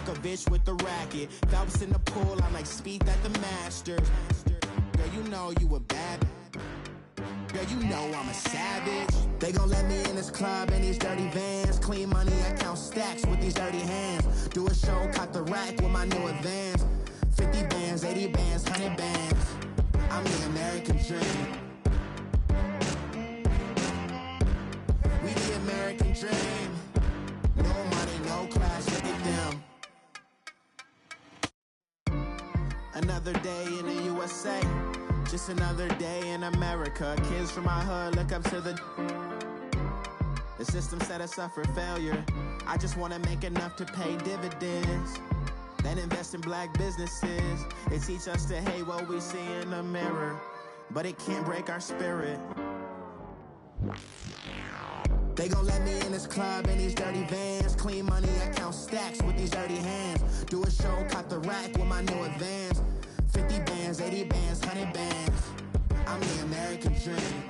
Djokovic with the racket. Phelps in the pool, I'm like Speed at the Masters. Girl, you know you a bad. Girl, you know I'm a savage. They gon' let me in this club in these dirty vans. Clean money, I count stacks with these dirty hands. Do a show, caught the rack with my new advance. 50 bands, 80 bands, 100 bands. I'm the American dream. We the American dream. No money, no class, look at them. Another day in the USA. Just another day in America. Kids from my hood look up to the system set us up for failure. I just want to make enough to pay dividends, then invest in black businesses. They teach us to hate what we see in the mirror, but it can't break our spirit. They gon' let me in this club in these dirty vans. Clean money, I count stacks with these dirty hands. Do a show, caught the rack with my new advance. 50 bands, 80 bands, 100 bands. I'm the American dream.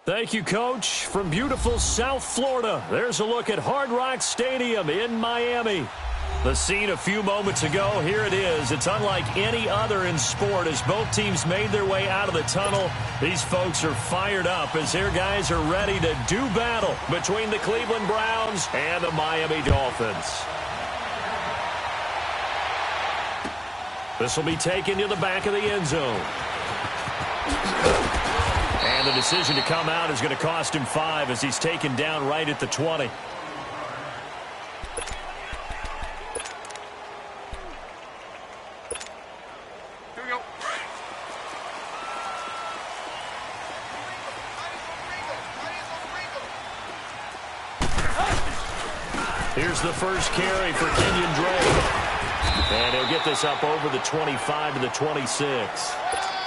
Thank you, Coach. From beautiful South Florida, there's a look at Hard Rock Stadium in Miami. The scene a few moments ago, here it is. It's unlike any other in sport as both teams made their way out of the tunnel. These folks are fired up as their guys are ready to do battle between the Cleveland Browns and the Miami Dolphins. This will be taken to the back of the end zone. And the decision to come out is going to cost him 5 as he's taken down right at the 20. Here we go. Here's the first carry for Kenyon Drake. And he'll get this up over the 25 to the 26.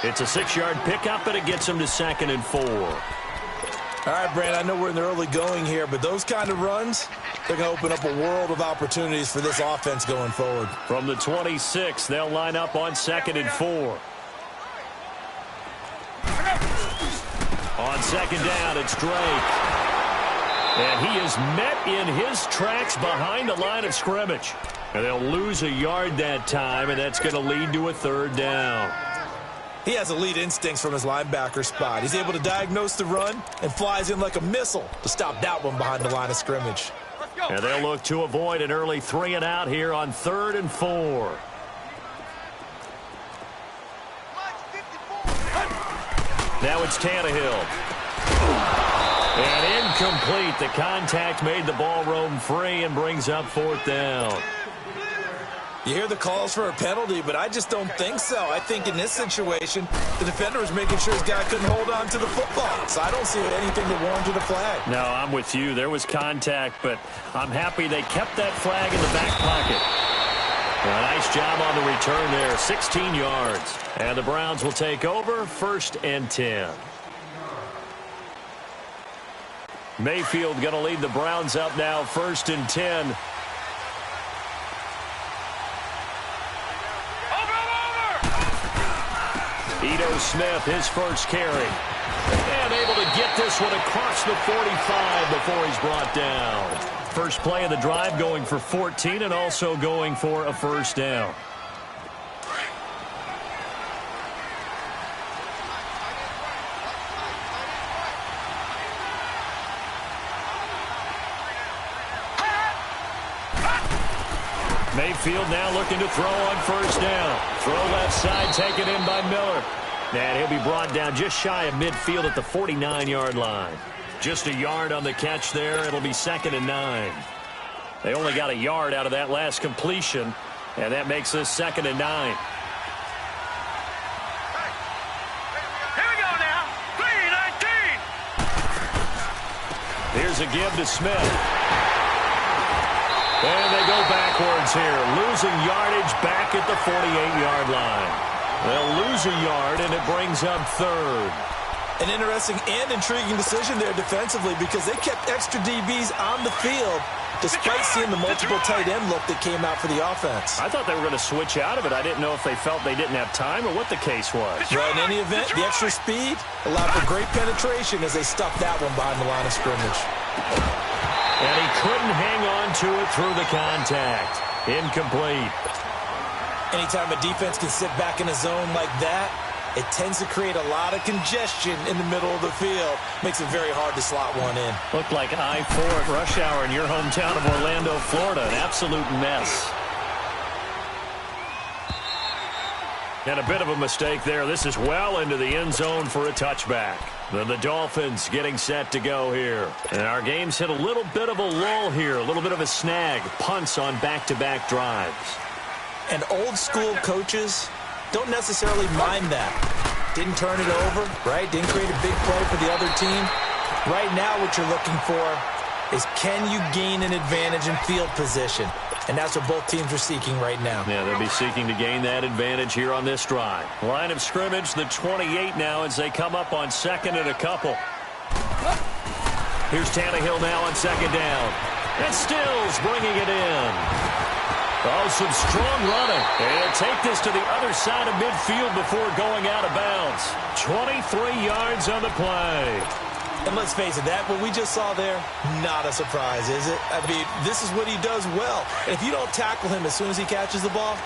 It's a 6-yard pickup, and it gets him to 2nd and 4. All right, Brand, I know we're in the early going here, but those kind of runs, they're going to open up a world of opportunities for this offense going forward. From the 26, they'll line up on 2nd and 4. On 2nd down, it's Drake. And he is met in his tracks behind the line of scrimmage. And they'll lose a yard that time, and that's going to lead to a 3rd down. He has elite instincts from his linebacker spot. He's able to diagnose the run and flies in like a missile to stop that one behind the line of scrimmage. And they'll look to avoid an early 3 and out here on 3rd and 4. Now it's Tannehill. And incomplete. The contact made the ball roam free and brings up 4th down. You hear the calls for a penalty, but I just don't think so. I think in this situation, the defender was making sure his guy couldn't hold on to the football. So I don't see anything that warranted a flag. No, I'm with you. There was contact, but I'm happy they kept that flag in the back pocket. A nice job on the return there, 16 yards. And the Browns will take over, 1st and 10. Mayfield going to lead the Browns up now, 1st and 10. Ito Smith, his first carry. And able to get this one across the 45 before he's brought down. First play of the drive going for 14 and also going for a 1st down. Mayfield now looking to throw on 1st down. Throw left side, taken in by Miller. And he'll be brought down just shy of midfield at the 49-yard line. Just a yard on the catch there. It'll be 2nd and 9. They only got a yard out of that last completion, and that makes this 2nd and 9. Here we go now. 3-19. Here's a give to Smith. And they go backwards here, losing yardage back at the 48-yard line. They'll lose a yard, and it brings up 3rd. An interesting and intriguing decision there defensively because they kept extra DBs on the field despite seeing the multiple tight end look that came out for the offense. I thought they were going to switch out of it. I didn't know if they felt they didn't have time or what the case was. Right, in any event, the extra speed allowed for great penetration as they stuffed that one behind the line of scrimmage. And he couldn't hang on to it through the contact. Incomplete. Anytime a defense can sit back in a zone like that, it tends to create a lot of congestion in the middle of the field. Makes it very hard to slot one in. Looked like I-4 at rush hour in your hometown of Orlando, Florida. An absolute mess. And a bit of a mistake there. This is well into the end zone for a touchback. The Dolphins getting set to go here. And our game's hit a little bit of a lull here. A little bit of a snag. Punts on back-to-back drives. And old-school coaches don't necessarily mind that. Didn't turn it over, right? Didn't create a big play for the other team. Right now what you're looking for is, can you gain an advantage in field position? And that's what both teams are seeking right now. Yeah, they'll be seeking to gain that advantage here on this drive. Line of scrimmage, the 28 now as they come up on second and a couple. Here's Tannehill now on second down. And Stills bringing it in. Oh, some strong running. And take this to the other side of midfield before going out of bounds. 23 yards on the play. And let's face it, that what we just saw there, not a surprise, is it? I mean, this is what he does well. And if you don't tackle him as soon as he catches the ball,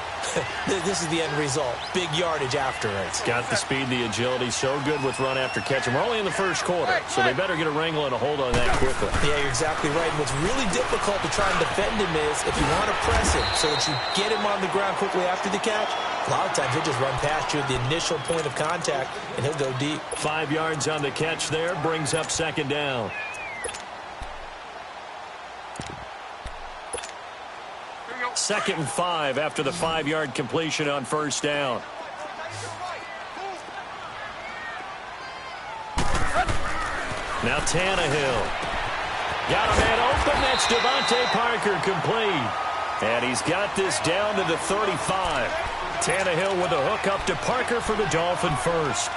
this is the end result. Big yardage after it. Got the speed, the agility, so good with run after catch. And we're only in the first quarter, so they better get a wrangle and a hold on that quickly. Yeah, you're exactly right. And what's really difficult to try and defend him is if you want to press him so that you get him on the ground quickly after the catch, a lot of times he'll just run past you at the initial point of contact, and he'll go deep. 5 yards on the catch there, brings up second down. Second and 5 after the 5-yard completion on first down. Now Tannehill. Got a man open. That's Devontae Parker complete. And he's got this down to the 35. Tannehill with a hook up to Parker for the Dolphin first.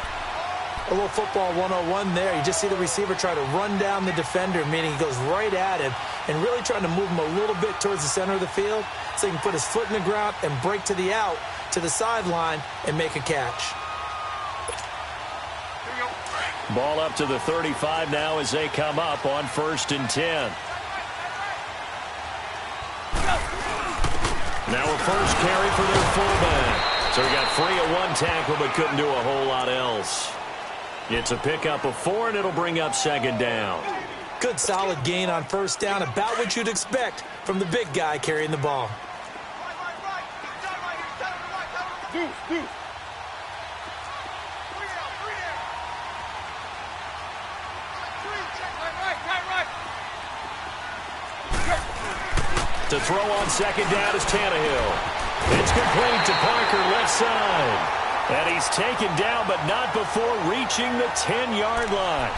A little football 101 there. You just see the receiver try to run down the defender, meaning he goes right at him and really trying to move him a little bit towards the center of the field so he can put his foot in the ground and break to the out, to the sideline, and make a catch. Ball up to the 35 now as they come up on 1st and 10. Now a first carry for their fullback. So he got free of one tackle but couldn't do a whole lot else. It's a pickup of 4, and it'll bring up second down. Good solid gain on first down, about what you'd expect from the big guy carrying the ball. To throw on second down is Tannehill. It's complete to Parker left side. And he's taken down, but not before reaching the 10-yard line.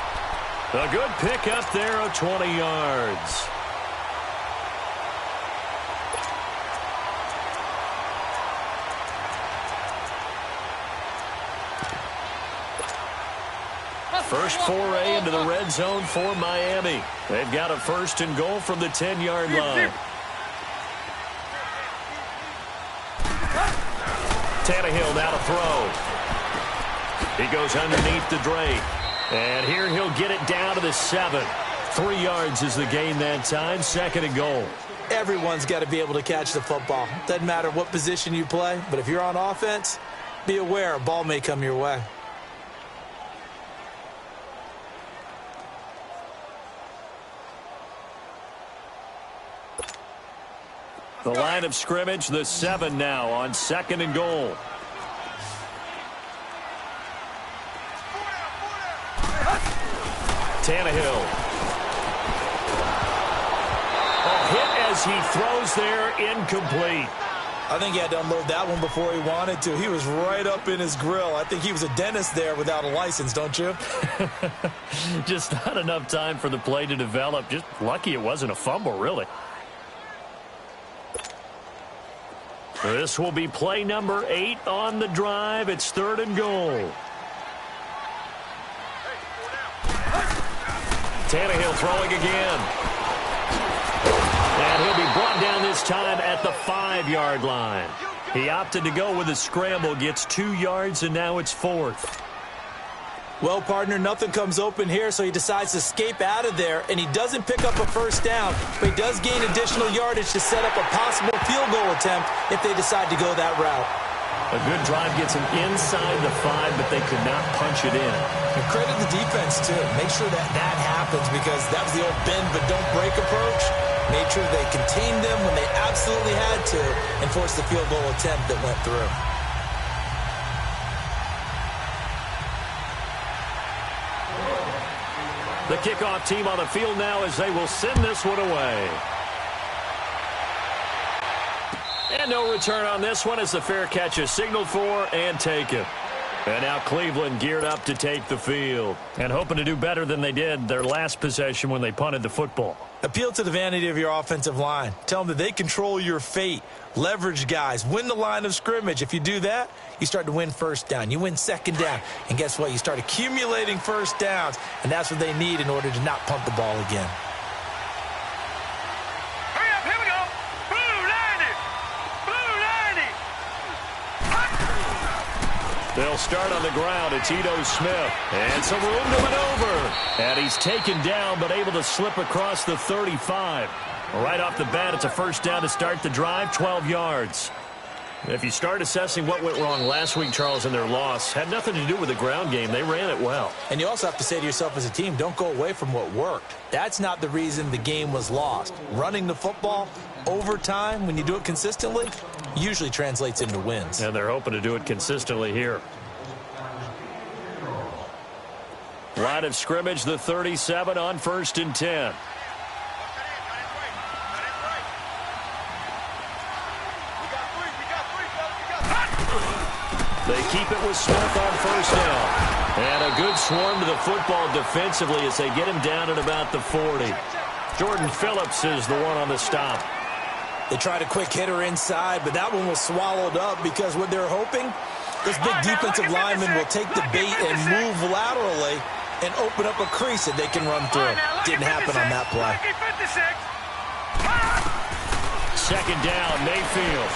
A good pickup there of 20 yards. First foray into the red zone for Miami. They've got a 1st and goal from the 10-yard line. Tannehill now to throw. He goes underneath the Drake. And here he'll get it down to the 7. 3 yards is the gain that time. 2nd and goal. Everyone's got to be able to catch the football. Doesn't matter what position you play, but if you're on offense, be aware a ball may come your way. The line of scrimmage, the 7 now on 2nd and goal. Tannehill. A hit as he throws there, incomplete. I think he had to unload that one before he wanted to. He was right up in his grill. I think he was a dentist there without a license, don't you? Just not enough time for the play to develop. Just lucky it wasn't a fumble, really. This will be play number 8 on the drive. It's 3rd and goal. Tannehill throwing again. And he'll be brought down this time at the 5-yard line. He opted to go with a scramble, gets 2 yards, and now it's 4th. Well, partner, nothing comes open here, so he decides to escape out of there, and he doesn't pick up a first down, but he does gain additional yardage to set up a possible field goal attempt if they decide to go that route. A good drive gets him inside the 5, but they could not punch it in. And credit the defense, too. Make sure that happens, because that was the old bend but don't break approach. Made sure they contained them when they absolutely had to and forced the field goal attempt that went through. The kickoff team on the field now as they will send this one away. And no return on this one as the fair catch is signaled for and taken. And now Cleveland geared up to take the field and hoping to do better than they did their last possession when they punted the football. Appeal to the vanity of your offensive line. Tell them that they control your fate. Leverage guys. Win the line of scrimmage. If you do that, you start to win first down. You win second down. And guess what? You start accumulating first downs. And that's what they need in order to not punt the ball again. Hurry up, here we go. Blue 90. Blue 90. They'll start on the ground. It's Ito Smith. And some room to maneuver. And he's taken down but able to slip across the 35. Right off the bat, it's a first down to start the drive, 12 yards. If you start assessing what went wrong last week, Charles, in their loss, had nothing to do with the ground game. They ran it well. And you also have to say to yourself as a team, don't go away from what worked. That's not the reason the game was lost. Running the football over time, when you do it consistently, usually translates into wins. And they're hoping to do it consistently here. Line of scrimmage, the 37 on 1st and 10. They keep it with Smith on first down. And a good swarm to the football defensively as they get him down at about the 40. Jordan Phillips is the one on the stop. They tried a quick hitter inside, but that one was swallowed up because what they're hoping, this big defensive lineman will take the bait and move laterally and open up a crease that they can run through. Didn't happen on that play. Second down, Mayfield.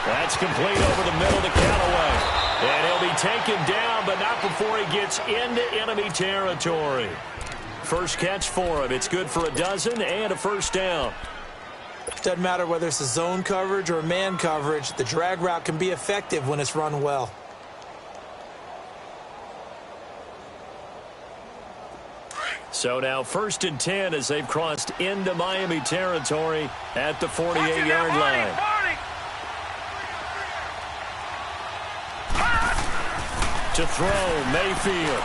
That's complete over the middle to Callaway. And he'll be taken down, but not before he gets into enemy territory. First catch for him. It's good for a dozen and a first down. Doesn't matter whether it's a zone coverage or man coverage. The drag route can be effective when it's run well. So now 1st and 10 as they've crossed into Miami territory at the 48-yard line. To throw, Mayfield.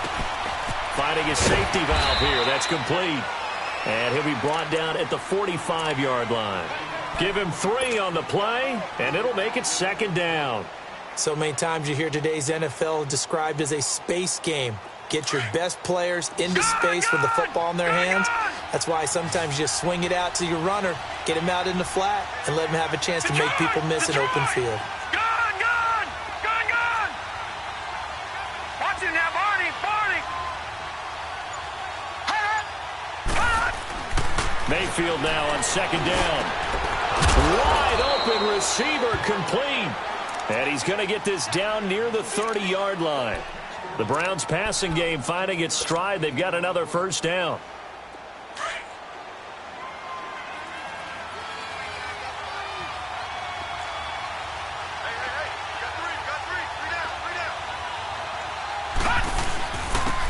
Finding his safety valve here. That's complete. And he'll be brought down at the 45-yard line. Give him 3 on the play, and it'll make it second down. So many times you hear today's NFL described as a space game. Get your best players into space with the football in their hands. That's why sometimes you just swing it out to your runner, get him out in the flat, and let him have a chance to make people miss an open field. Mayfield now on second down. Wide open receiver complete. And he's going to get this down near the 30-yard line. The Browns passing game finding its stride. They've got another first down.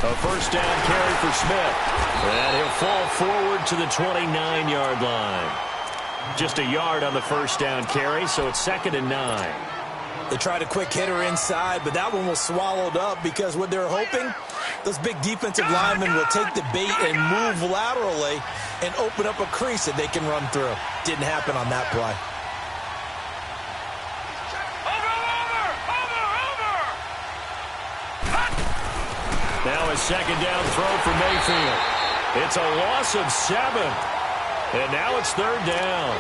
A first down carry for Smith. And he'll fall forward to the 29-yard line. Just a yard on the first down carry, so it's 2nd and 9. They tried a quick hitter inside, but that one was swallowed up because what they're hoping, those big defensive linemen will take the bait and move laterally and open up a crease that they can run through. Didn't happen on that play. Now a second down throw for Mayfield. It's a loss of 7. And now it's 3rd down.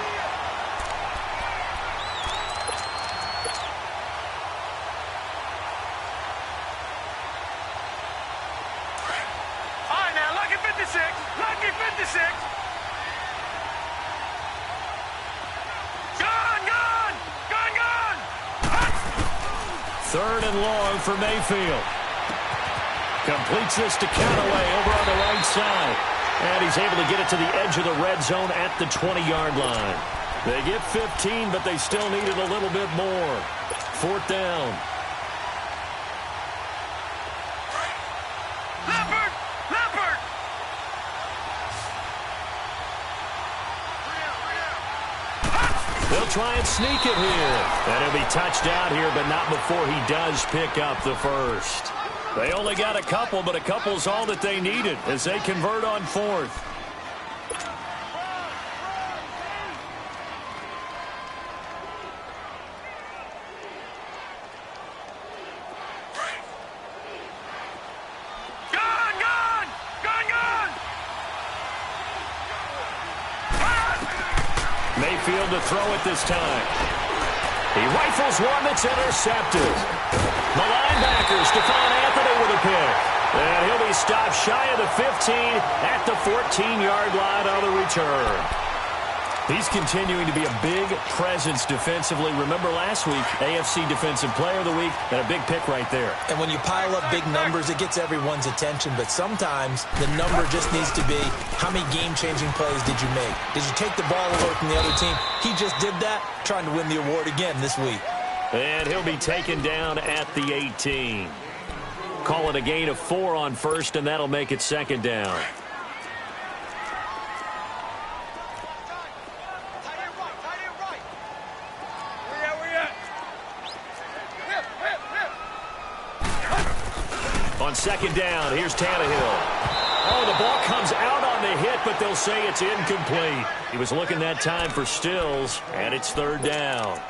All right, now, lucky 56. Lucky 56. Gone. 3rd and long for Mayfield. Completes this to Callaway over on the right side. And he's able to get it to the edge of the red zone at the 20-yard line. They get 15, but they still needed a little bit more. 4th down. Leopard! Leopard! They'll try and sneak it here. And he'll be touched out here, but not before he does pick up the first. They only got a couple, but a couple's all that they needed as they convert on 4th. Gun! Gun! Gun! Gun! Mayfield to throw it this time. He rifles one that's intercepted. The linebacker, Stephon Anthony with a pick. And he'll be stopped shy of the 15 at the 14-yard line on the return. He's continuing to be a big presence defensively. Remember last week, AFC Defensive Player of the Week, and a big pick right there. And when you pile up big numbers, it gets everyone's attention. But sometimes the number just needs to be, how mane game-changing plays did you make? Did you take the ball away from the other team? He just did that, trying to win the award again this week. And he'll be taken down at the 18. Call it a gain of 4 on 1st, and that'll make it 2nd down. On 2nd down, here's Tannehill. Oh, the ball comes out on the hit, but they'll say it's incomplete. He was looking that time for Stills, and it's 3rd down.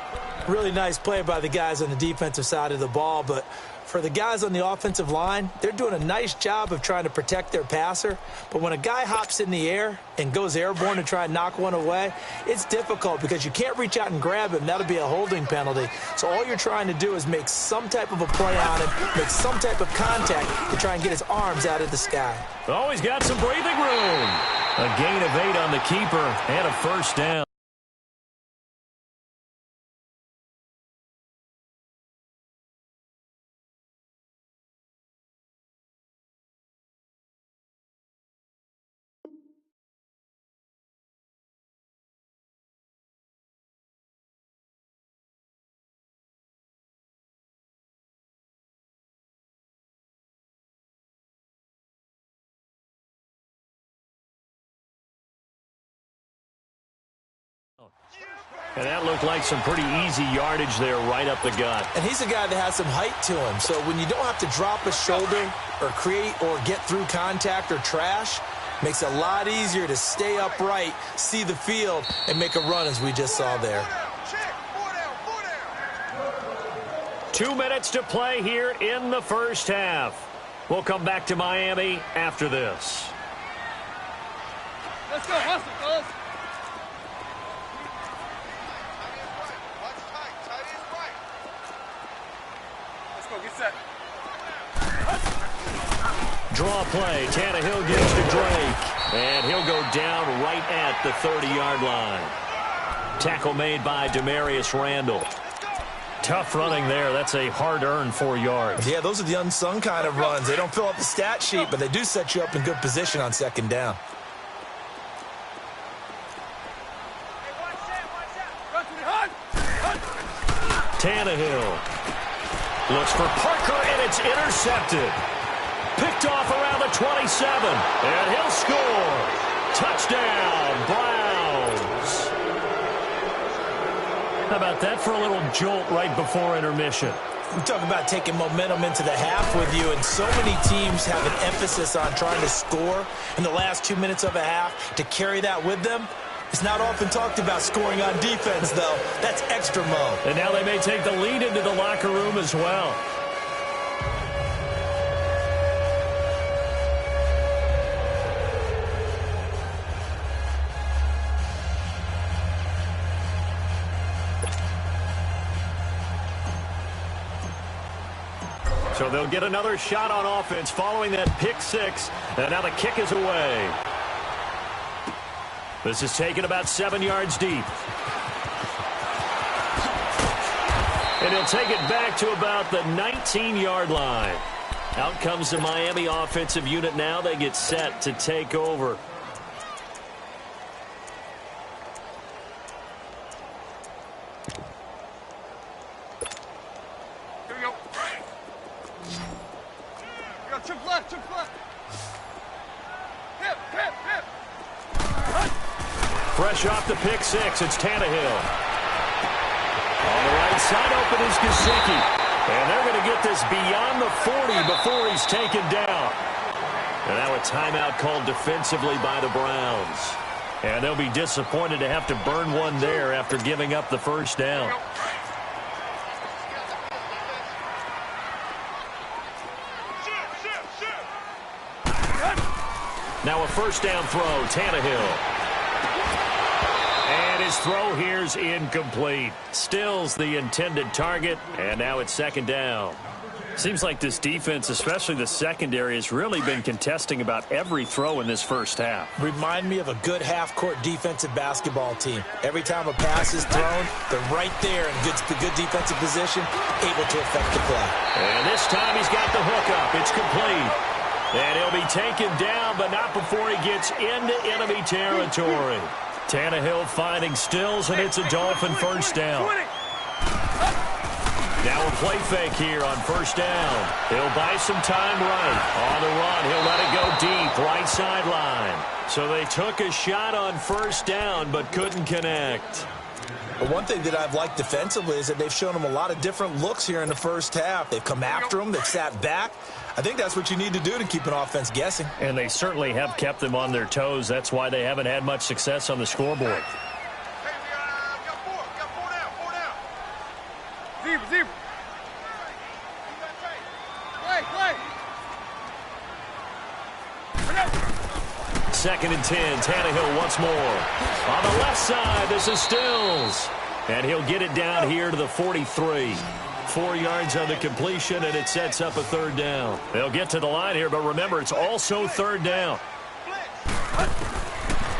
Really nice play by the guys on the defensive side of the ball, but for the guys on the offensive line, they're doing a nice job of trying to protect their passer. But when a guy hops in the air and goes airborne to try and knock one away, it's difficult because you can't reach out and grab him. That'll be a holding penalty. So all you're trying to do is make some type of a play on him, make some type of contact to try and get his arms out of the sky. Oh, he's got some breathing room. A gain of 8 on the keeper and a 1st down. And that looked like some pretty easy yardage there right up the gut. And he's a guy that has some height to him. So when you don't have to drop a shoulder or create or get through contact or trash, makes it a lot easier to stay upright, see the field, and make a run as we just saw there. 2 minutes to play here in the 1st half. We'll come back to Miami after this. Let's go, hustle, fellas. Draw play. Tannehill gives to Drake. And he'll go down right at the 30-yard line. Tackle made by Demarius Randall. Tough running there. That's a hard-earned 4 yards. Yeah, those are the unsung kind of runs. They don't fill up the stat sheet, but they do set you up in good position on 2nd down. Tannehill looks for Parker, and it's intercepted. Picked off around the 27, and he'll score. Touchdown, Browns. How about that for a little jolt right before intermission? We talk about taking momentum into the half with you, and so many teams have an emphasis on trying to score in the last 2 minutes of a half to carry that with them. It's not often talked about scoring on defense, though. That's extra mo. And now they may take the lead into the locker room as well. So they'll get another shot on offense following that pick 6. And now the kick is away. This is taken about 7 yards deep. And he'll take it back to about the 19-yard line. Out comes the Miami offensive unit now. They get set to take over. Here we go. Trick left, trick left. Hip, hip, hip. Fresh off the pick six, it's Tannehill. On the right side open is Gesicki. And they're going to get this beyond the 40 before he's taken down. And now a timeout called defensively by the Browns. And they'll be disappointed to have to burn one there after giving up the first down. Now a first down throw, Tannehill. And his throw here's incomplete. Stills the intended target, and now it's second down. Seems like this defense, especially the secondary, has really been contesting about every throw in this first half. Remind me of a good half-court defensive basketball team. Every time a pass is thrown, they're right there in good defensive position, able to affect the play. And this time he's got the hook up. It's complete. And he'll be taken down, but not before he gets into enemy territory. Tannehill finding Stills, and it's a Dolphin first down. Now a play fake here on first down. He'll buy some time right. On the run, he'll let it go deep, right sideline. So they took a shot on first down, but couldn't connect. But one thing that I've liked defensively is that they've shown them a lot of different looks here in the first half. They've come after them. They've sat back. I think that's what you need to do to keep an offense guessing. And they certainly have kept them on their toes. That's why they haven't had much success on the scoreboard. Hey, we got four down. Zebra. Play. Second and 10, Tannehill once more. On the left side, this is Stills. And he'll get it down here to the 43. 4 yards on the completion, and it sets up a third down. They'll get to the line here, but remember, it's also third down.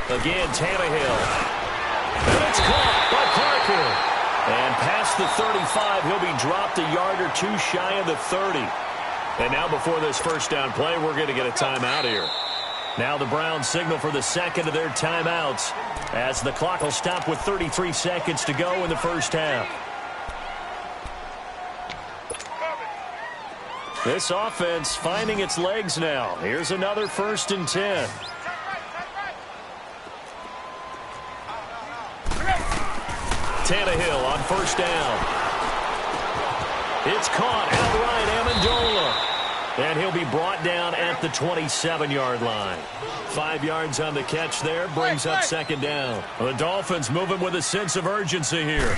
Again, Tannehill. And it's caught by Parker. And past the 35, he'll be dropped a yard or two shy of the 30. And now before this first down play, we're going to get a timeout here. Now the Browns signal for the second of their timeouts as the clock will stop with 33 seconds to go in the first half. This offense finding its legs now. Here's another first and 10. Tannehill on first down. It's caught outright, Amendola. And he'll be brought down at the 27-yard line. 5 yards on the catch there, brings up second down. The Dolphins moving with a sense of urgency here.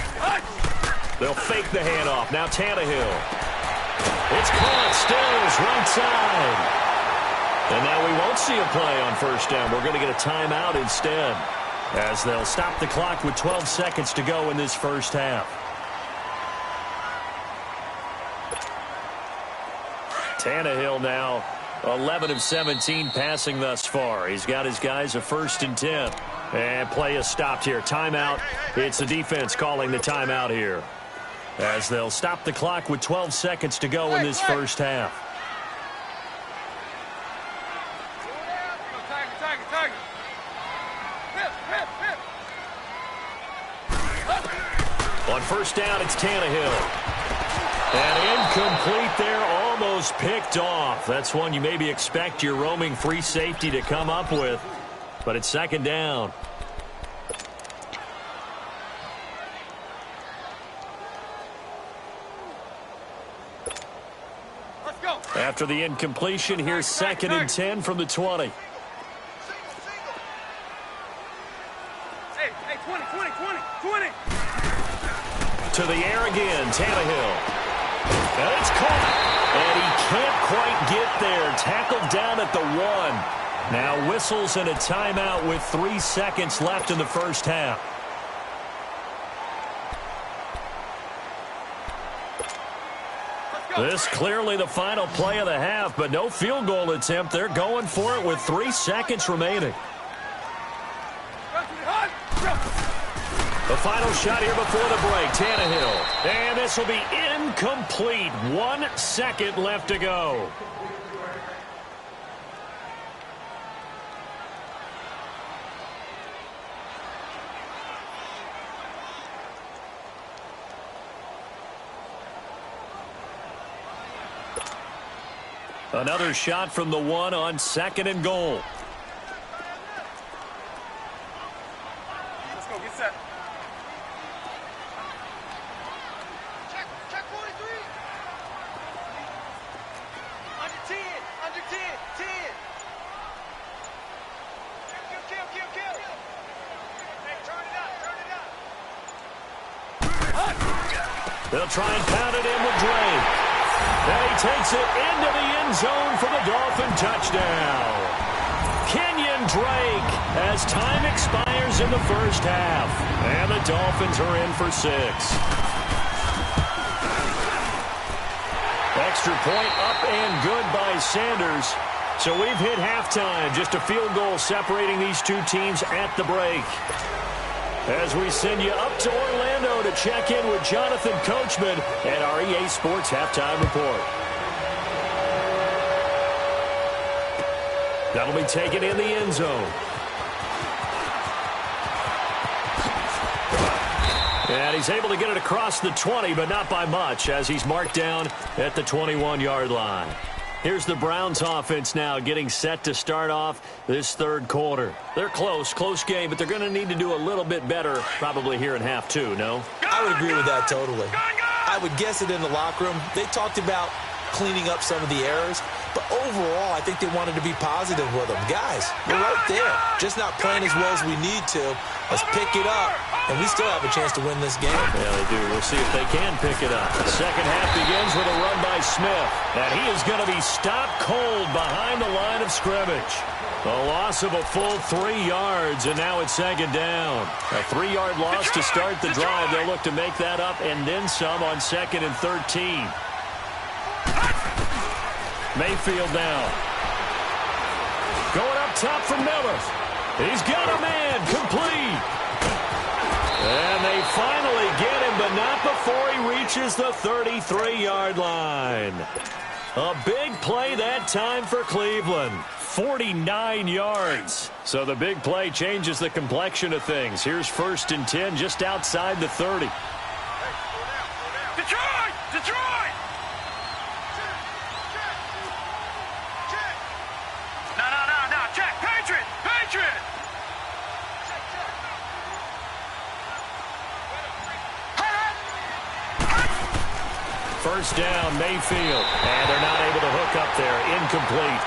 They'll fake the handoff. Now Tannehill. It's caught, Stills, right side. And now we won't see a play on first down. We're going to get a timeout instead, as they'll stop the clock with 12 seconds to go in this first half. Tannehill now 11 of 17 passing thus far. He's got his guys a first and 10. And play is stopped here. Timeout. It's the defense calling the timeout here, as they'll stop the clock with 12 seconds to go in this first half. On first down, it's Tannehill. And incomplete there, almost picked off. That's one you maybe expect your roaming free safety to come up with. But it's second down. Let's go. After the incompletion, here's second and 10 from the 20. Hey, 20. To the air again, Tannehill. And it's caught. And he can't quite get there. Tackled down at the 1. Now whistles and a timeout with 3 seconds left in the first half. This clearly the final play of the half, but no field goal attempt. They're going for it with 3 seconds remaining. A final shot here before the break. Tannehill. And this will be incomplete. 1 second left to go. Another shot from the 1 on 2nd and goal. Let's go, get set. Check 43. Under 10, 10. Kill. Hey, turn it up. They'll try and pound it in with Drake. And he takes it into the end zone for the Dolphin touchdown. Kenyon Drake as time expires in the first half. And the Dolphins are in for 6. Extra point up and good by Sanders. So we've hit halftime. Just a field goal separating these two teams at the break. As we send you up to Orlando to check in with Jonathan Coachman at our EA Sports Halftime Report. That'll be taken in the end zone. And he's able to get it across the 20, but not by much, as he's marked down at the 21-yard line. Here's the Browns offense now getting set to start off this third quarter. They're close game, but they're going to need to do a little bit better probably here in half 2, no? I would agree with that totally. I would guess it in the locker room. They talked about cleaning up some of the errors, but overall I think they wanted to be positive with them. Guys, we're right there, just not playing as well as we need to. Let's pick it up, and we still have a chance to win this game. Yeah, they do. We'll see if they can pick it up. The second half begins with a run by Smith, and he is going to be stopped cold behind the line of scrimmage. A loss of a full 3 yards, and now it's 2nd down. A 3-yard loss to start the drive. They'll look to make that up and then some on 2nd and 13. Mayfield now. Going up top for Miller. He's got a man, complete. And they finally get him, but not before he reaches the 33-yard line. A big play that time for Cleveland. 49 yards. So the big play changes the complexion of things. Here's 1st and 10 just outside the 30. Detroit! No. Check. Patriot! First down, Mayfield. And they're not able to hook up there. Incomplete.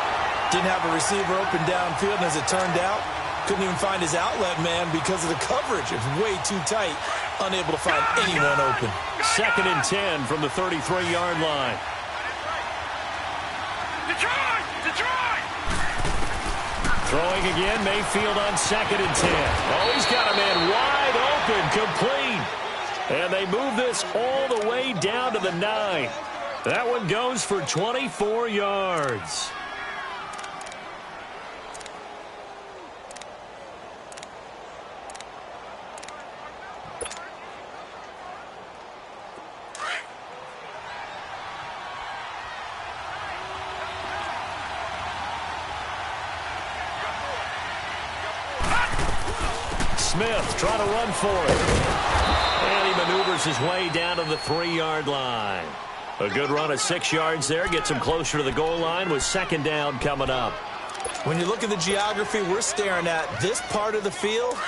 Didn't have a receiver open downfield, and as it turned out, couldn't even find his outlet man because of the coverage. It was way too tight, unable to find anyone open. 2nd and 10 from the 33-yard line. Detroit! Throwing again, Mayfield on 2nd and 10. Oh, he's got a man wide open, complete. And they move this all the way down to the 9. That one goes for 24 yards. Smith trying to run for it. And he maneuvers his way down to the 3-yard line. A good run of 6 yards there. Gets him closer to the goal line with 2nd down coming up. When you look at the geography we're staring at, this part of the field,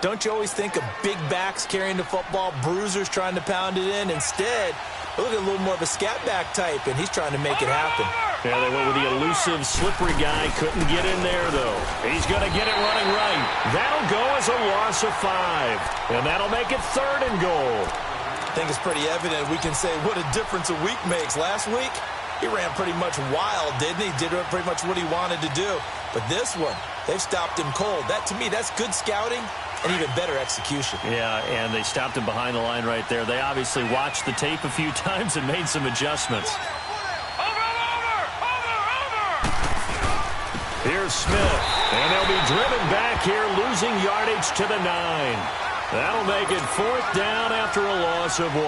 don't you always think of big backs carrying the football, bruisers trying to pound it in? Instead, look at a little more of a scat back type, and he's trying to make it happen. Yeah, they went with the elusive, slippery guy. Couldn't get in there, though. He's going to get it running right. That'll go as a loss of 5. And that'll make it 3rd and goal. I think it's pretty evident we can say what a difference a week makes. Last week, he ran pretty much wild, didn't he? Did pretty much what he wanted to do. But this one, they've stopped him cold. That, to me, that's good scouting and even better execution. Yeah, and they stopped him behind the line right there. They obviously watched the tape a few times and made some adjustments. Here's Smith, and they'll be driven back here, losing yardage to the 9. That'll make it 4th down after a loss of 1.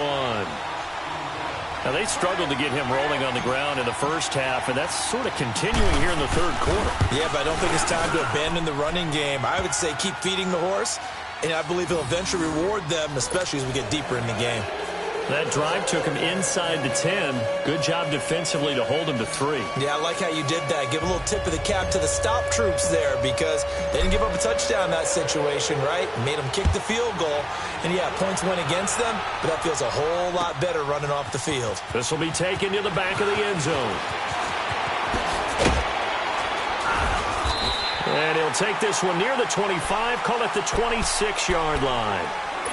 Now, they struggled to get him rolling on the ground in the first half, and that's sort of continuing here in the third quarter. Yeah, but I don't think it's time to abandon the running game. I would say keep feeding the horse, and I believe he'll eventually reward them, especially as we get deeper in the game. That drive took him inside the 10. Good job defensively to hold him to 3. Yeah, I like how you did that. Give a little tip of the cap to the stop troops there because they didn't give up a touchdown in that situation, right? Made them kick the field goal. And, yeah, points went against them, but that feels a whole lot better running off the field. This will be taken to the back of the end zone. And he'll take this one near the 25, call it the 26-yard line.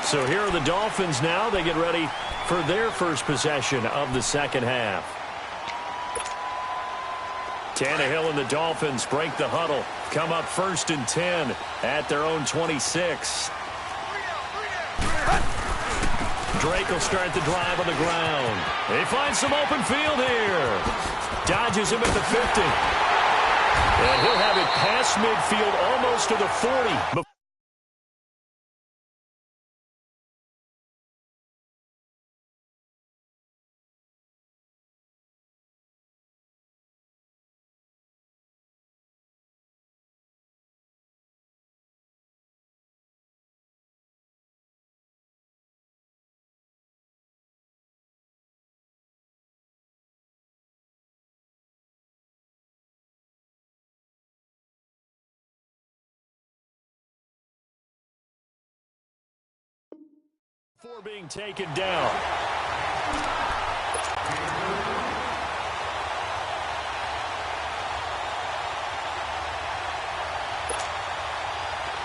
So here are the Dolphins now. They get ready for their first possession of the second half. Tannehill and the Dolphins break the huddle. Come up 1st and 10 at their own 26. Drake will start the drive on the ground. They find some open field here. Dodges him at the 50. And he'll have it past midfield almost to the 40. Before being taken down.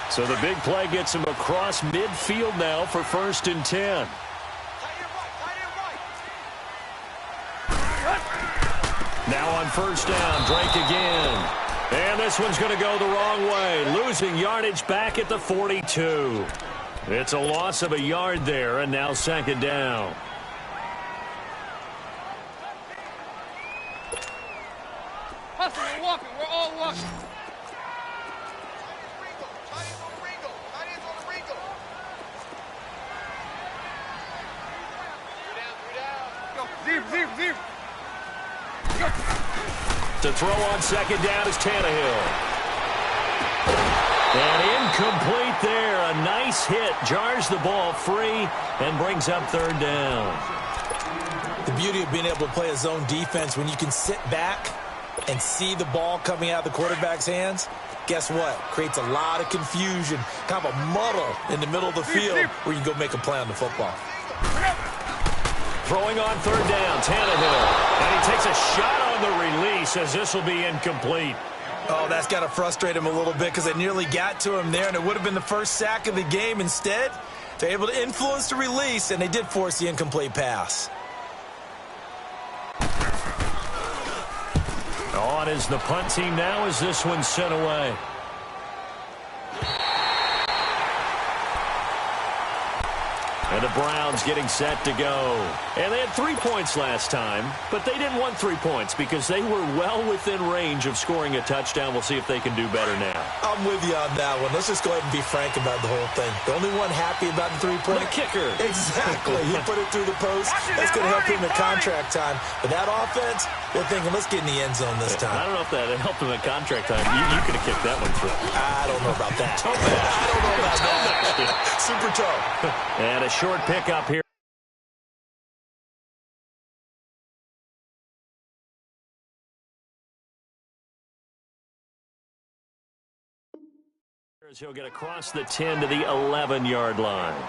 So the big play gets him across midfield now for 1st and 10. Now on 1st down, Drake again. And this one's going to go the wrong way, losing yardage back at the 42. It's a loss of a yard there, and now 2nd down. Hustle, we're walking. We're all walking. Zero. To throw on 2nd down is Tannehill. And incomplete there. A nice hit. Jars the ball free and brings up 3rd down. The beauty of being able to play a zone defense when you can sit back and see the ball coming out of the quarterback's hands, guess what? Creates a lot of confusion, kind of a muddle in the middle of the field where you can go make a play on the football. Throwing on 3rd down, Tannehill. And he takes a shot on the release as this will be incomplete. Oh, that's got to frustrate him a little bit because they nearly got to him there, and it would have been the first sack of the game. Instead, they're able to influence the release, and they did force the incomplete pass. On is the punt team now as this one's sent away. And the Browns getting set to go. And they had 3 points last time, but they didn't want 3 points because they were well within range of scoring a touchdown. We'll see if they can do better now. I'm with you on that one. Let's just go ahead and be frank about the whole thing. The only one happy about the 3-point. The kicker. Exactly. He put it through the post. That's going to help him at contract time. But that offense, they're thinking, let's get in the end zone this time. I don't know if that helped him at contract time. You could have kicked that one through. I don't know about that. Toe match. I don't know about that. Super toe. And a short pickup here. He'll get across the 10 to the 11-yard line.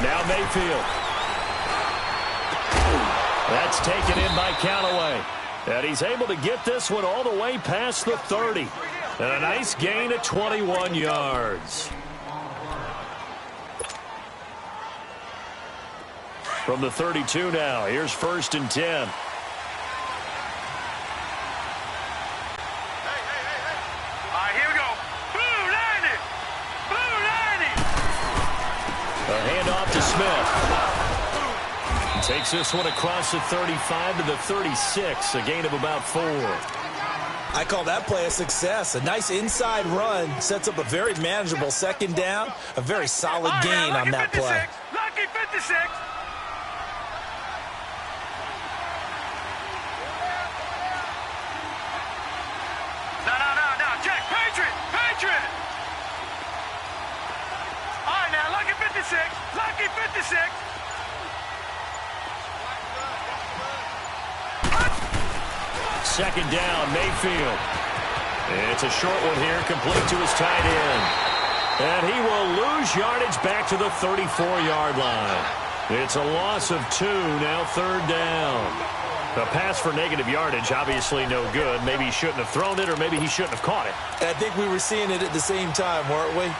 Now Mayfield. That's taken in by Callaway. And he's able to get this one all the way past the 30. And a nice gain of 21 yards. From the 32 now, here's 1st and 10. Takes this one across the 35 to the 36, a gain of about 4. I call that play a success. A nice inside run sets up a very manageable second down, a very solid gain on that play. Lucky 56. No, check. Patriot. All right, now, lucky 56. Lucky 56. Second down, Mayfield. It's a short one here, complete to his tight end. And he will lose yardage back to the 34-yard line. It's a loss of 2, now third down. A pass for negative yardage, obviously no good. Maybe he shouldn't have thrown it, or maybe he shouldn't have caught it. I think we were seeing it at the same time, weren't we?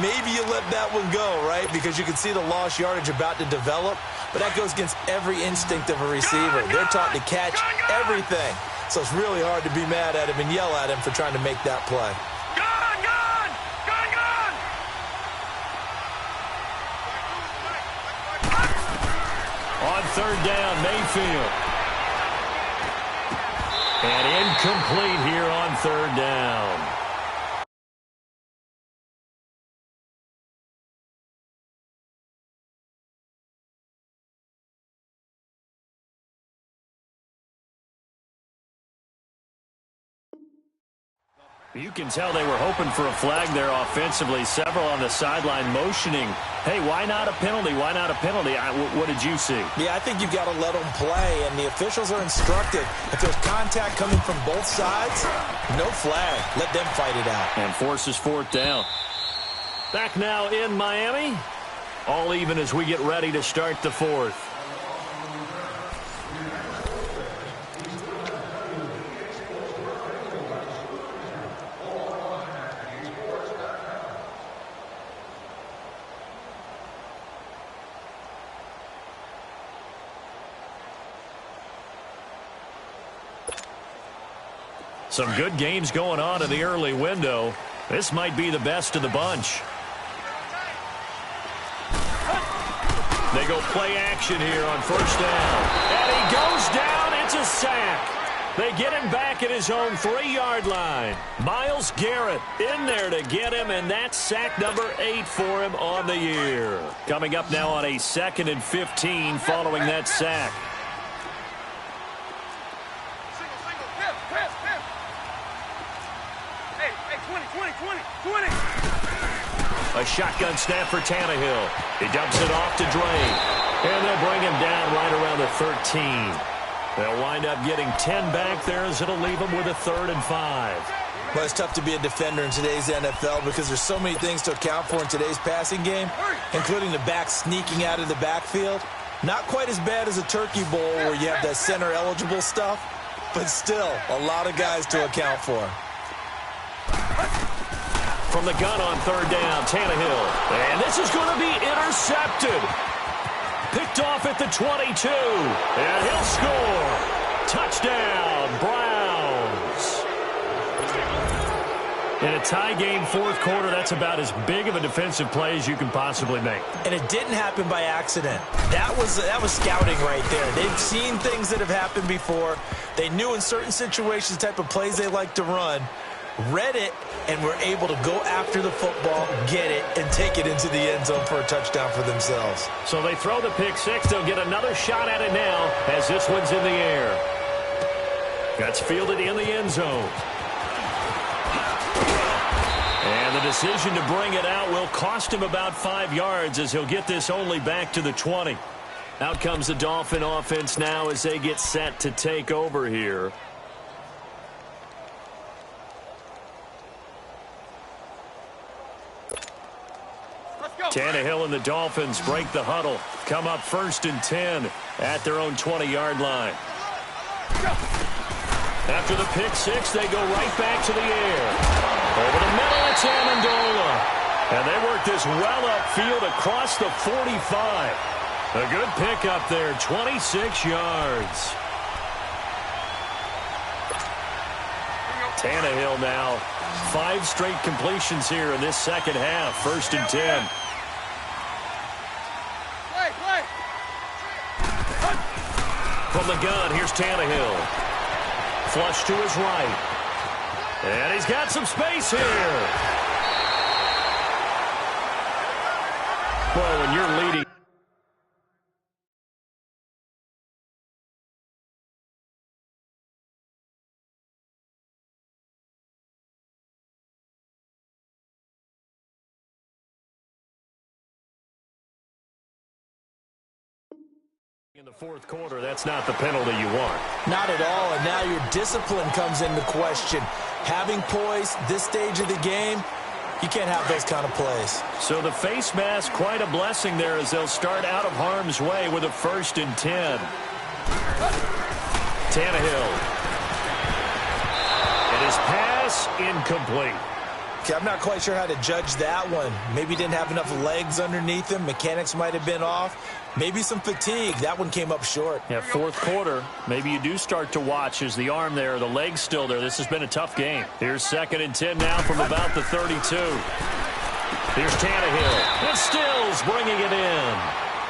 Maybe you let that one go, right? Because you can see the lost yardage about to develop. But that goes against every instinct of a receiver. They're taught to catch everything. So it's really hard to be mad at him and yell at him for trying to make that play. Gone! On third down, Mayfield. And incomplete here on third down. You can tell they were hoping for a flag there offensively. Several on the sideline motioning, hey, why not a penalty? Why not a penalty? What did you see? Yeah, I think you've got to let them play, and the officials are instructed. If there's contact coming from both sides, no flag. Let them fight it out. And forces fourth down. Back now in Miami. All even as we get ready to start the fourth. Some good games going on in the early window. This might be the best of the bunch. They go play action here on first down. And he goes down. It's a sack. They get him back at his own 3-yard line. Myles Garrett in there to get him, and that's sack number 8 for him on the year. Coming up now on a 2nd and 15 following that sack. A shotgun snap for Tannehill. He dumps it off to Drake. And they'll bring him down right around the 13. They'll wind up getting 10 back there as it'll leave them with a 3rd and 5. Well, it's tough to be a defender in today's NFL because there's so many things to account for in today's passing game, including the back sneaking out of the backfield. Not quite as bad as a turkey bowl where you have that center-eligible stuff, but still a lot of guys to account for. From the gun on third down, Tannehill. And this is going to be intercepted. Picked off at the 22. And he'll score. Touchdown, Browns. In a tie game fourth quarter, that's about as big of a defensive play as you can possibly make. And it didn't happen by accident. That was scouting right there. They've seen things that have happened before. They knew in certain situations the type of plays they like to run. Read it, and were able to go after the football, get it, and take it into the end zone for a touchdown for themselves. So they throw the pick six. They'll get another shot at it now as this one's in the air. That's fielded in the end zone. And the decision to bring it out will cost him about 5 yards as he'll get this only back to the 20. Out comes the Dolphin offense now as they get set to take over here. Tannehill and the Dolphins break the huddle. Come up 1st and 10 at their own 20-yard line. After the pick six, they go right back to the air. Over the middle, it's Amendola. And they work this well upfield across the 45. A good pick up there, 26 yards. Tannehill now. 5 straight completions here in this second half. 1st and 10. From the gun, here's Tannehill. Flush to his right. And he's got some space here. Well, when you're leading. In the fourth quarter, that's not the penalty you want. Not at all, and now your discipline comes into question. Having poise this stage of the game, you can't have those kind of plays. So the face mask, quite a blessing there as they'll start out of harm's way with a 1st and 10. Tannehill. And his pass incomplete. Okay, I'm not quite sure how to judge that one. Maybe didn't have enough legs underneath him. Mechanics might have been off. Maybe some fatigue. That one came up short. Yeah, fourth quarter, maybe you do start to watch as the arm there, the leg's still there. This has been a tough game. Here's 2nd and 10 now from about the 32. Here's Tannehill. And Stills bringing it in.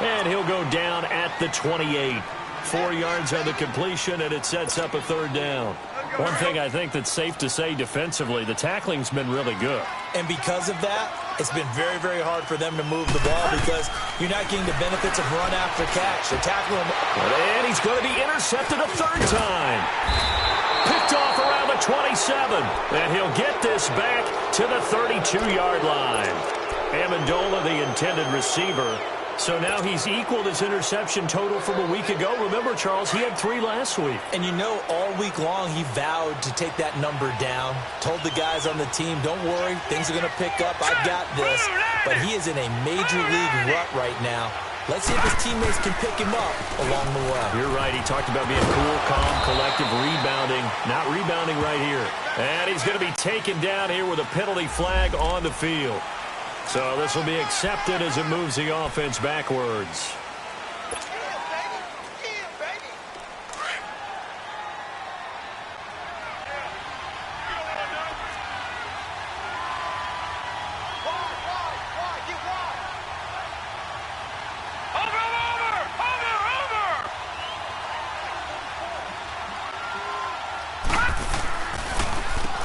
And he'll go down at the 28. 4 yards on the completion, and it sets up a 3rd down. One thing I think that's safe to say defensively, the tackling's been really good. And because of that, it's been very, very hard for them to move the ball because you're not getting the benefits of run after catch. They're tackling. And he's going to be intercepted a 3rd time. Picked off around the 27. And he'll get this back to the 32-yard line. Amendola, the intended receiver. So now he's equaled his interception total from a week ago. Remember, Charles, he had 3 last week. And you know, all week long he vowed to take that number down. Told the guys on the team, don't worry, things are going to pick up. I've got this. But he is in a major league rut right now. Let's see if his teammates can pick him up along the way. You're right. He talked about being cool, calm, collective, rebounding. Not rebounding right here. And he's going to be taken down here with a penalty flag on the field. So this will be accepted as it moves the offense backwards.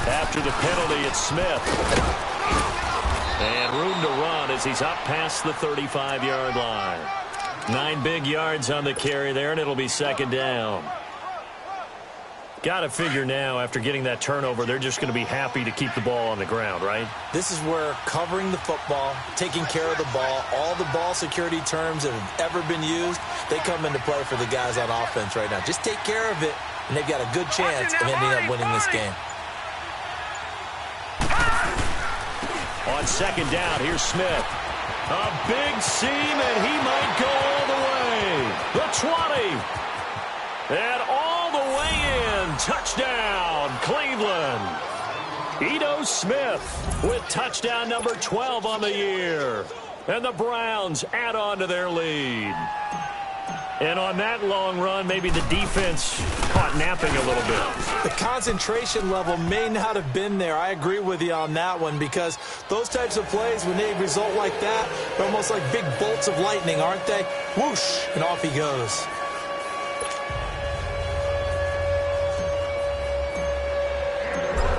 After the penalty, it's Smith. And room to run as he's up past the 35-yard line. 9 big yards on the carry there, and it'll be 2nd down. Got to figure now, after getting that turnover, they're just going to be happy to keep the ball on the ground, right? This is where covering the football, taking care of the ball, all the ball security terms that have ever been used, they come into play for the guys on offense right now. Just take care of it, and they've got a good chance of ending up winning this game. On 2nd down, here's Smith. A big seam, and he might go all the way. The 20. And all the way in. Touchdown, Cleveland. Ito Smith with touchdown number 12 on the year. And the Browns add on to their lead. And on that long run, maybe the defense caught napping a little bit. The concentration level may not have been there. I agree with you on that one because those types of plays, when they result like that, they're almost like big bolts of lightning, aren't they? Whoosh, and off he goes.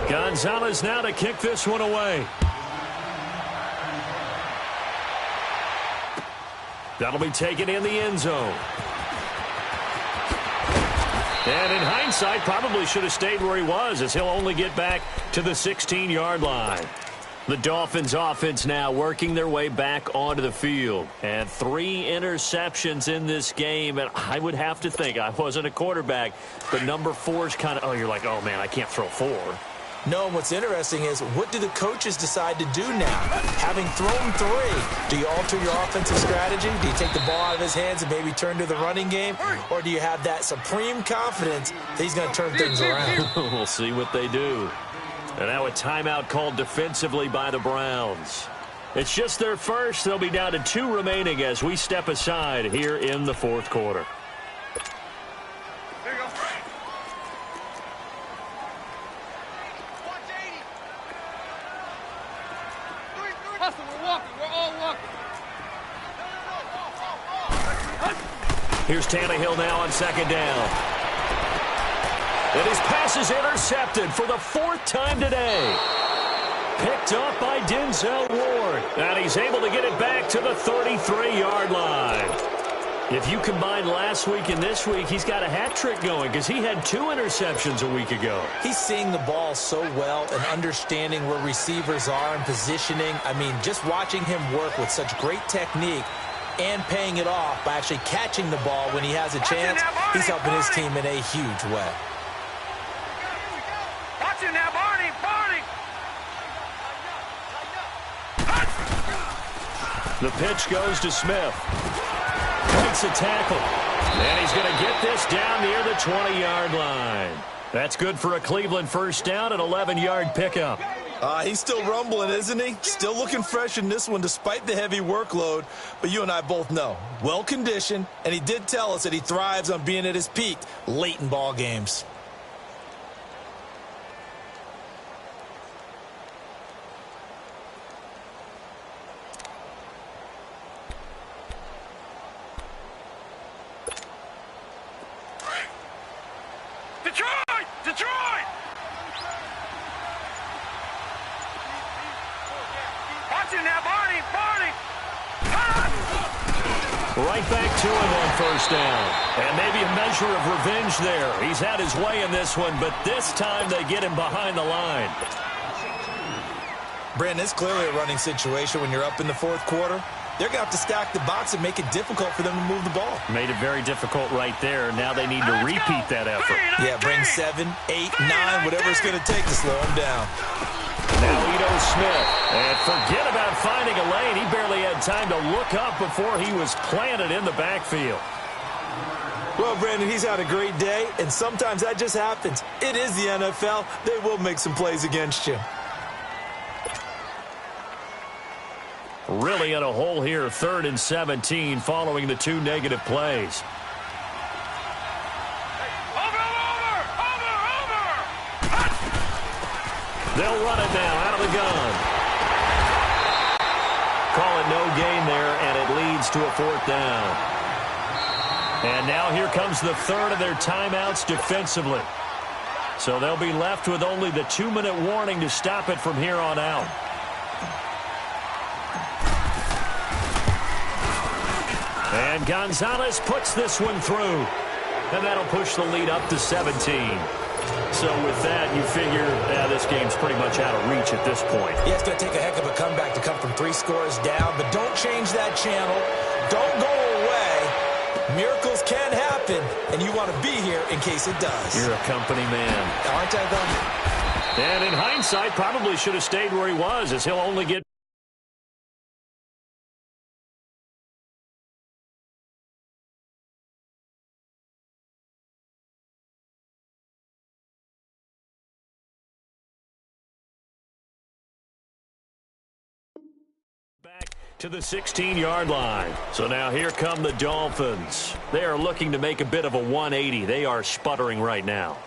Gonzalez now to kick this one away. That'll be taken in the end zone. And in hindsight, probably should have stayed where he was as he'll only get back to the 16-yard line. The Dolphins offense now working their way back onto the field. And 3 interceptions in this game. And I would have to think, I wasn't a quarterback, but number 4 is kind of, oh, you're like, oh, man, I can't throw 4. No, what's interesting is what do the coaches decide to do now? Having thrown 3, do you alter your offensive strategy? Do you take the ball out of his hands and maybe turn to the running game? Or do you have that supreme confidence that he's going to turn things around? We'll see what they do. And now a timeout called defensively by the Browns. It's just their first. They'll be down to 2 remaining as we step aside here in the fourth quarter. Here's Tannehill now on second down. And his pass is intercepted for the 4th time today. Picked up by Denzel Ward. And he's able to get it back to the 33-yard line. If you combine last week and this week, he's got a hat trick going because he had 2 interceptions a week ago. He's seeing the ball so well and understanding where receivers are and positioning. I mean, just watching him work with such great technique and paying it off by actually catching the ball when he has a chance, he's helping his team in a huge way. Watch it now, Barney! The pitch goes to Smith. Makes a tackle. And he's going to get this down near the 20-yard line. That's good for a Cleveland first down, an 11-yard pickup. He's still rumbling, isn't he? Still looking fresh in this one despite the heavy workload. But you and I both know, well-conditioned, and he did tell us that he thrives on being at his peak late in ball games. Detroit! Watch it now, Barney! Right back to him on first down. And maybe a measure of revenge there. He's had his way in this one, but this time they get him behind the line. Brandon, it's clearly a running situation when you're up in the 4th quarter. They're going to have to stack the box and make it difficult for them to move the ball. Made it very difficult right there. Now they need to repeat that effort. Yeah, bring 7, 8, 9, whatever it's going to take to slow him down. Now Ito Smith. And forget about finding a lane. He barely had time to look up before he was planted in the backfield. Well, Brandon, he's had a great day, and sometimes that just happens. It is the NFL. They will make some plays against you. Really in a hole here, 3rd and 17, following the 2 negative plays. Over! They'll run it now out of the gun. Call it no gain there, and it leads to a 4th down. And now here comes the 3rd of their timeouts defensively. So they'll be left with only the 2-minute warning to stop it from here on out. And Gonzalez puts this one through. And that'll push the lead up to 17. So with that, you figure this game's pretty much out of reach at this point. Yeah, it's going to take a heck of a comeback to come from 3 scores down. But don't change that channel. Don't go away. Miracles can happen. And you want to be here in case it does. You're a company man. Aren't I, though? And in hindsight, probably should have stayed where he was, as he'll only get back to the 16-yard line. So now here come the Dolphins. They are looking to make a bit of a 180. They are sputtering right now.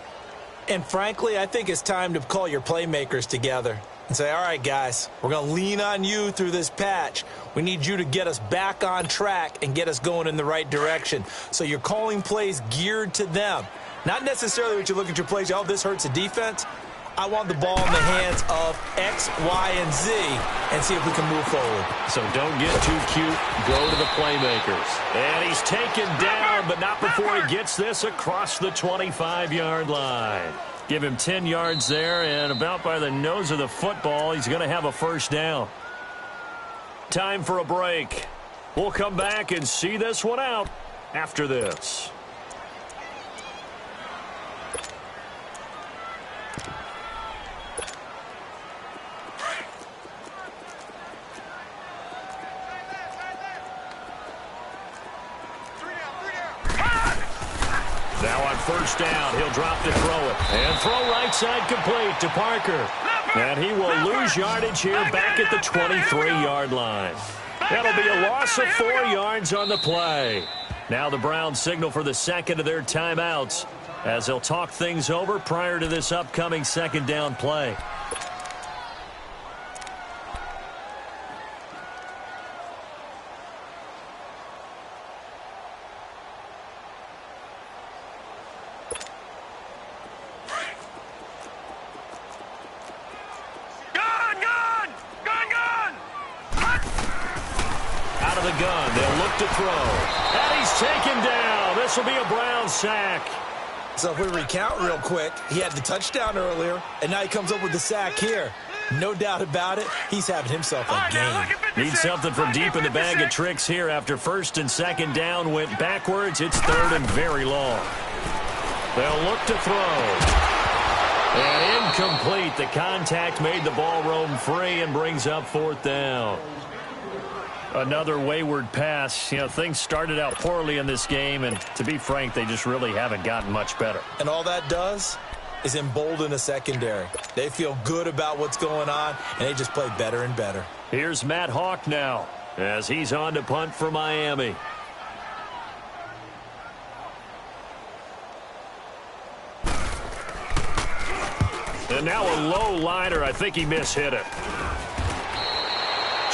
And frankly, I think it's time to call your playmakers together and say, all right, guys, we're going to lean on you through this patch. We need you to get us back on track and get us going in the right direction. So you're calling plays geared to them. Not necessarily what you look at your plays, oh, this hurts the defense. I want the ball in the hands of X, Y, and Z and see if we can move forward. So don't get too cute. Go to the playmakers. And he's taken down, but not before he gets this across the 25-yard line. Give him 10 yards there, and about by the nose of the football, he's going to have a first down. Time for a break. We'll come back and see this one out after this. Now on first down, he'll drop to throw it. And throw right side complete to Parker. And he will lose yardage here back at the 23-yard line. That'll be a loss of 4 yards on the play. Now the Browns signal for the second of their timeouts as they'll talk things over prior to this upcoming second down play. the gun. They'll look to throw. And he's taken down. This will be a Brown sack. So if we recount real quick, he had the touchdown earlier, and now he comes up with the sack here. No doubt about it, he's having himself a game. Need something from deep in the bag of tricks here after first and second down went backwards. It's third and very long. They'll look to throw. And incomplete. The contact made the ball roam free and brings up fourth down. Another wayward pass. You know, things started out poorly in this game, and to be frank, they just really haven't gotten much better. And all that does is embolden the secondary. They feel good about what's going on, and they just play better and better. Here's Matt Hawk now as he's on to punt for Miami. And now a low liner. I think he mishit it.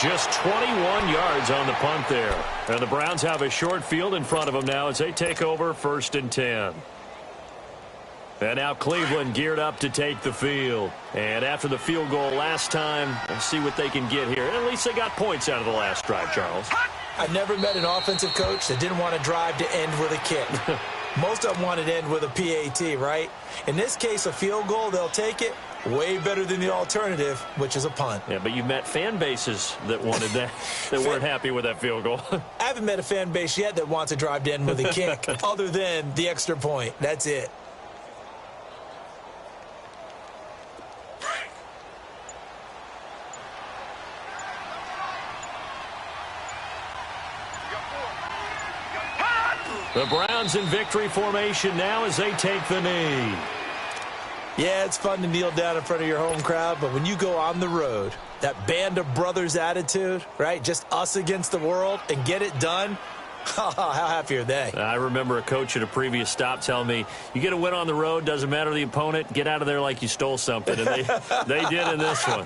Just 21 yards on the punt there. And the Browns have a short field in front of them now as they take over first and 10. And now Cleveland geared up to take the field. And after the field goal last time, let's see what they can get here. At least they got points out of the last drive, Charles. I've never met an offensive coach that didn't want to drive to end with a kick. Most of them wanted to end with a PAT, right? In this case, a field goal, they'll take it. Way better than the alternative, which is a punt. Yeah, but you met fan bases that wanted that, that weren't happy with that field goal. I haven't met a fan base yet that wants to drive to end with a kick other than the extra point. That's it. The Browns in victory formation now as they take the knee. Yeah, it's fun to kneel down in front of your home crowd, but when you go on the road, that band of brothers attitude, right, just us against the world, and get it done, how happy are they? I remember a coach at a previous stop telling me, you get a win on the road, doesn't matter the opponent, get out of there like you stole something, and they did in this one.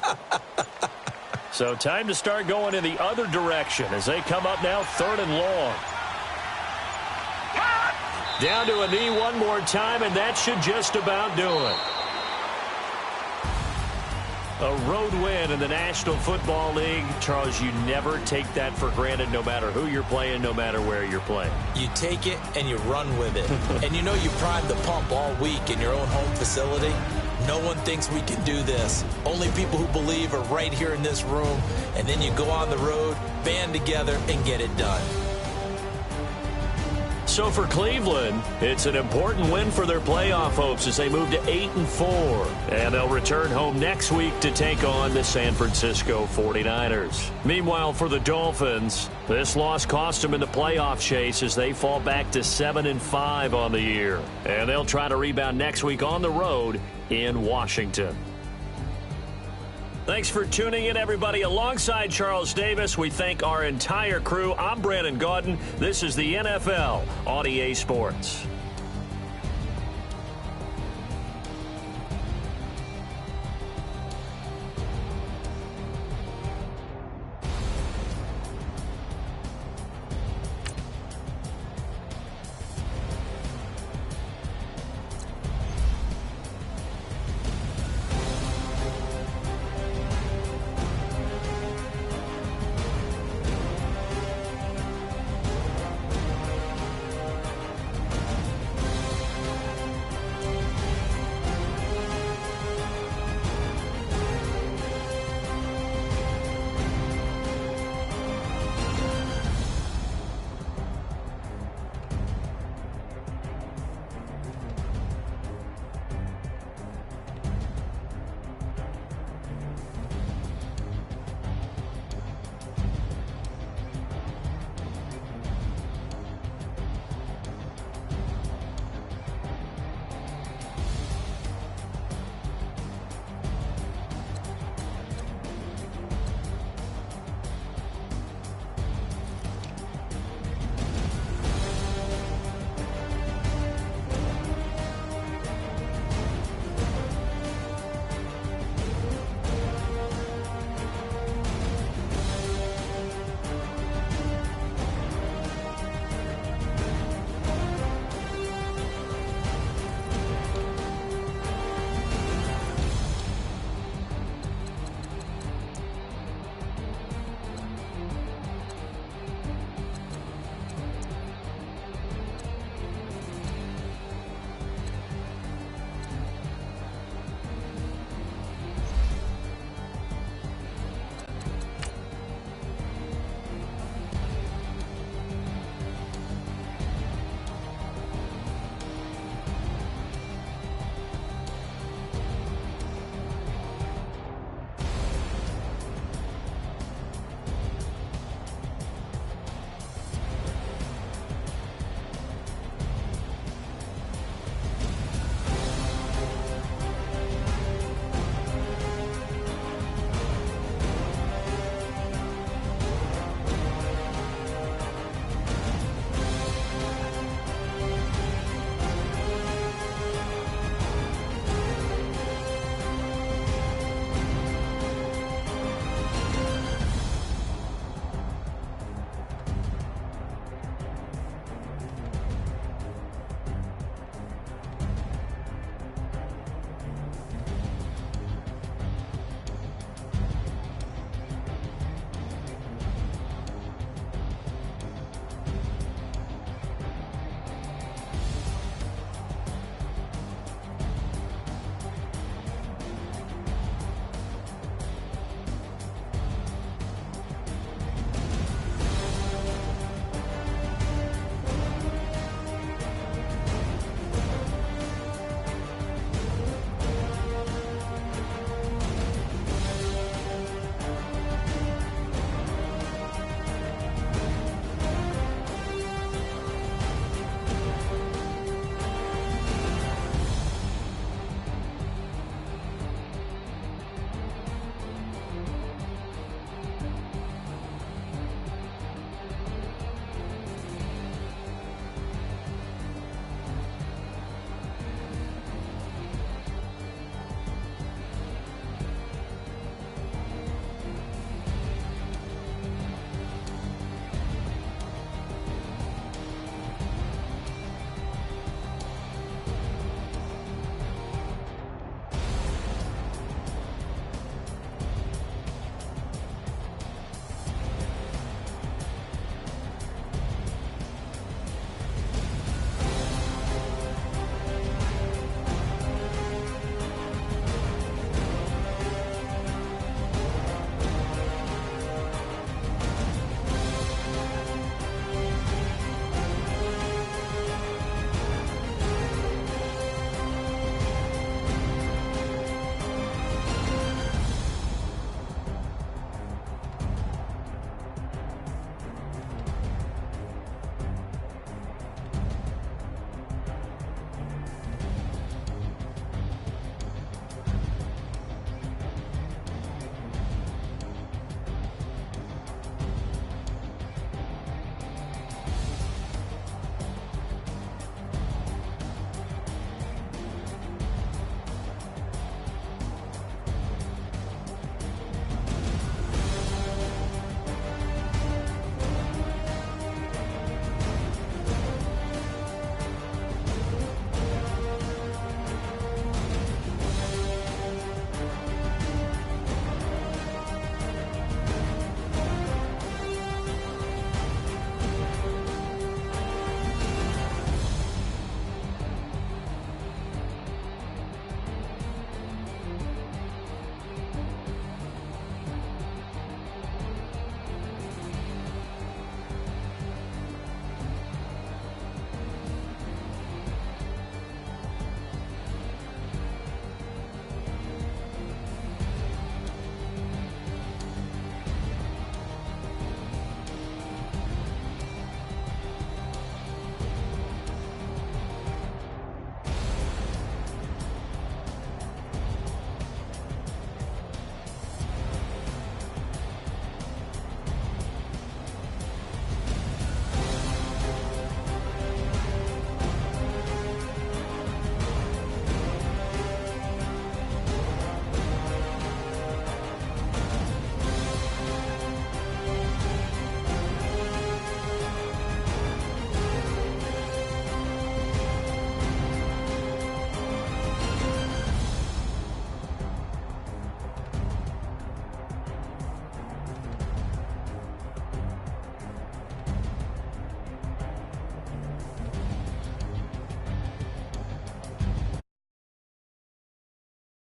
So time to start going in the other direction as they come up now third and long. Down to a knee one more time, and that should just about do it. A road win in the National Football League. Charles, you never take that for granted no matter who you're playing, no matter where you're playing. You take it and you run with it. And you know you primed the pump all week in your own home facility. No one thinks we can do this. Only people who believe are right here in this room. And then you go on the road, band together, and get it done. So for Cleveland, it's an important win for their playoff hopes as they move to 8-4. And they'll return home next week to take on the San Francisco 49ers. Meanwhile, for the Dolphins, this loss cost them in the playoff chase as they fall back to 7-5 on the year. And they'll try to rebound next week on the road in Washington. Thanks for tuning in, everybody. Alongside Charles Davis, we thank our entire crew. I'm Brandon Gaudin. This is the NFL on EA Sports.